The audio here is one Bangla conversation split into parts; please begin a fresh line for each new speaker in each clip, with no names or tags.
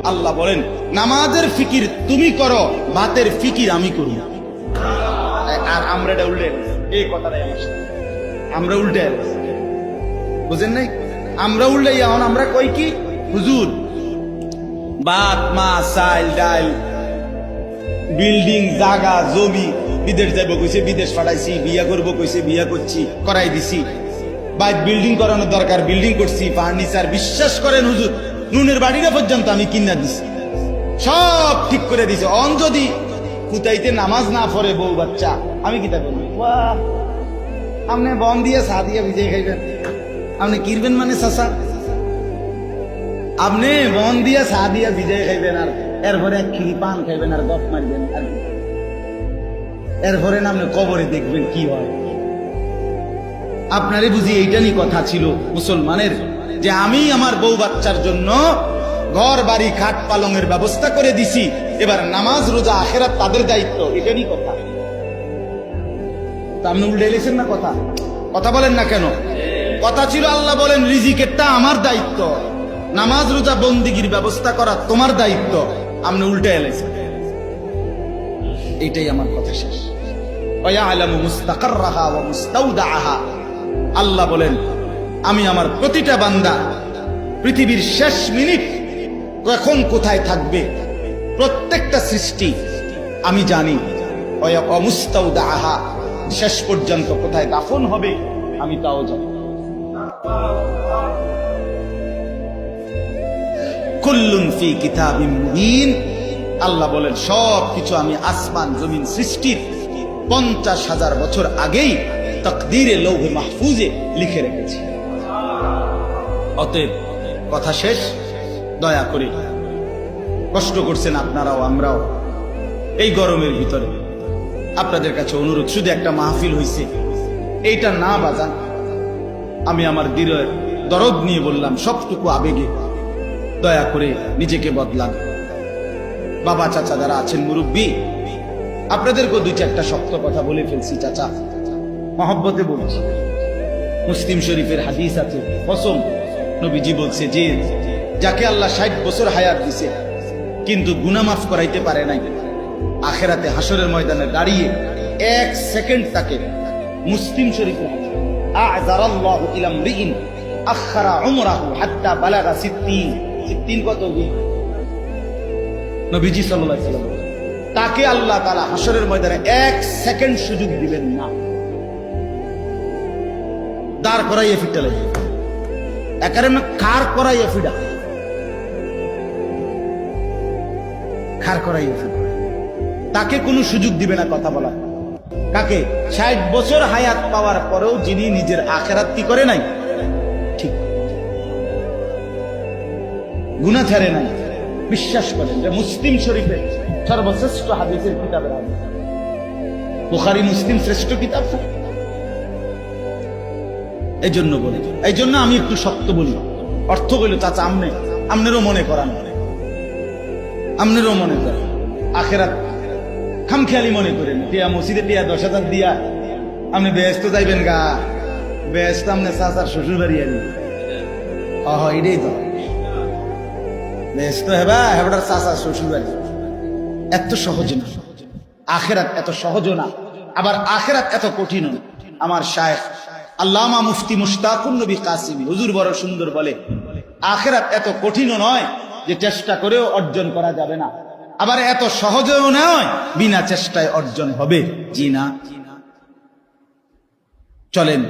আল্লাহ বলেন নামাজের ফিকির তুমি করো, ভাতের ফিকির আমি করি। আর আমরা এটা উল্টে এই কথাটাই আমরা উল্টে বুঝেন নাই? আমরা উল্টে এখন আমরা কই কি হুজুর ভাত মাছ চাল ডাল বিল্ডিং জায়গা জমি বিদেশ যাইব কইছে বিদেশ পাঠাইছি, বিয়া করবো কইছে বিয়া করছি, করাই দিছি, বাইক বিল্ডিং করানোর দরকার বিল্ডিং করছি, ফার্নিচার। বিশ্বাস করেন হুজুর নুনের বাড়িটা পর্যন্ত আমি কিনা দিছি, সব ঠিক করে দিছে। অন যদি কুতাইতে নামাজ না পড়ে বউ বাচ্চা আমি কিতা করবো? আপনি বন দিয়ে চা দিয়ে ভিজে খাইবেন, আপনি কিরবেন মানে চাষা, আপনি বন দিয়ে চা দিয়ে ভিজে খাইবেন আর এরপরে এক খিরি পান খাইবেন আর গপ মারবেন, আর এরপরে না আপনি কবরে দেখবেন কি হয়। আপনারই বুঝি এইটারই কথা ছিল মুসলমানের, যে আমি আমার বউ বাচ্চার জন্য ঘর বাড়ি খাট পালঙের ব্যবস্থা করে দিছি, এবার নামাজ রোজা আখেরাত তাদের দায়িত্ব, এটারই কথা। তা আপনি উল্টে এলেছেন না কথা, কথা বলেন না কেন? কথা ছিল আল্লাহ বলেন রিজিকেরটা আমার দায়িত্ব, নামাজ রোজা বন্দিগির ব্যবস্থা করা তোমার দায়িত্ব, আপনি উল্টে এলেছেন। এইটাই আমার কথা শেষ। আল্লাহ বলেন আমি আমার প্রতিটা বান্দা পৃথিবীর শেষ মিনিট কখন কোথায় থাকবে প্রত্যেকটা সৃষ্টি আমি জানি। শেষ পর্যন্ত কোথায় দাফন হবে আমি তাও জানি। কুল্লুন ফি কিতাবিম মুবিন, আল্লাহ বলেন সব কিছু আমি আসমান জমিন সৃষ্টির 50,000 বছর আগেই তাকদীরে লৌহে মাহফুজে লিখে রেখেছি। অতএব কথা শেষ। দয়া করে কষ্ট করছেন আপনারাও আমরাও এই গরমের ভিতরে, আপনাদের কাছে অনুরোধ, শুধু একটা মাহফিল হইছে এইটা না বাজান। আমি আমার দিলের দরদ নিয়ে বললাম, সবটুকু আবেগে, দয়া করে নিজেকে বদলান। বাবা চাচা যারা আছেন মুরব্বী, আপনাদেরকেও 2-4টা শক্ত কথা বলে ফেলছি চাচা, মহব্বতে বলছি। মুসলিম শরীফের হাদিস আছে, কসম নবীজি বলছে যে যাকে আল্লাহ 60 বছর হায়াত দিছে কিন্তু গুনাহ মাফ করাইতে পারে নাই, আখেরাতে হাসরের ময়দানে দাঁড়িয়ে 1 সেকেন্ড তাকে, মুসলিম শরীফের আ'যারাল্লাহু ইলা মরিইন আখারা উমরাহু হাত্তা বালাগা 60 কত নবীজি সাল্লাল্লাহু আলাইহি ওয়াসাল্লাম, তাকে আল্লাহ তাআলা হাসরের ময়দানে 1 সেকেন্ড সুযোগ দিবেন না, দাঁড় করাইয়ে ফিটালে একারে না খার করাইয়ে ফিডা, খার করাইয়ে ফিডা, তাকে কোনো সুযোগ দিবে না কথা বলার। কাকে? 60 বছর হায়াত পাওয়ার পরেও যিনি নিজের আখিরাত কি করে নাই, ঠিক গুনাহ ছাড়ে নাই। বিশ্বাস করেন যে মুসলিম শরীফের সর্বশ্রেষ্ঠ হাদিসের কিতাবের হাদিস, বুখারী মুসলিম শ্রেষ্ঠ কিতাব। এই জন্য বলি, এই জন্য আমি একটু শক্ত বলি। অর্থ বলি চাচা আমনেরও মনে করান, আমনেরও মনে করেন আখেরাত খামখেয়ালি মনে করেন। টিয়া মসজিদে টিয়া 10,000 দিয়া আপনি বেহেশত যাইবেন গা, বেহেশত আপনি চাচার শ্বশুর বাড়ি আনি, এটাই তো বেহেশত হেবা হেবাটার চাচার শ্বশুর বাড়ি। এত সহজ না আখেরাত, এত সহজ না, আবার আখেরাত এত কঠিন না। আমার শায়েখ আল্লামা মুফতি মুশতাকুন নবী কাসিমি হুজুর বড় সুন্দর বলে, আখেরাত এত কঠিনও নয় যে চেষ্টা করেও অর্জন করা যাবে না, আবার এত সহজেও নয় বিনা চেষ্টায় অর্জন হবে। জি না, চলেন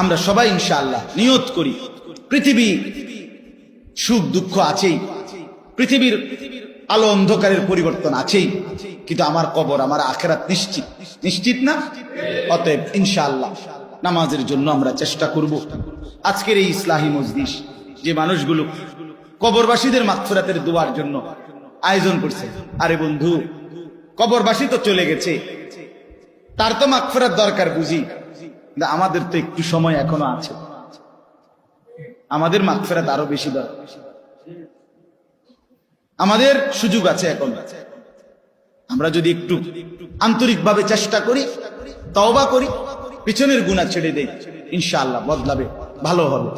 আমরা সবাই ইনশাআল্লাহ নিয়ত করি। পৃথিবী সুখ দুঃখ আছেই, পৃথিবীর আলো অন্ধকারের পরিবর্তন আছেই, কিন্তু আমার কবর, আমার আখেরাত নিশ্চিত, নিশ্চিত না? অতএব ইনশাআল্লাহ নামাজের জন্য আমরা চেষ্টা করব। আজকের এই ইসলাহি মজলিস যে মানুষগুলো কবরবাসীদের মাগফিরাতের দোয়ার জন্য আয়োজন করছে, আরে বন্ধু কবরবাসী তো চলে গেছে, তার তো মাগফিরাত দরকার বুঝি, আমাদের তো একটু সময় এখনো আছে, আমাদের মাগফিরাত আরো বেশি দরকার, আমাদের সুযোগ আছে এখন। আমরা যদি একটু আন্তরিকভাবে চেষ্টা করি, তওবা করি, পিছনের গুনাহ ছেড়ে দেই, ইনশাআল্লাহ বদলাবে, ভালো হবে।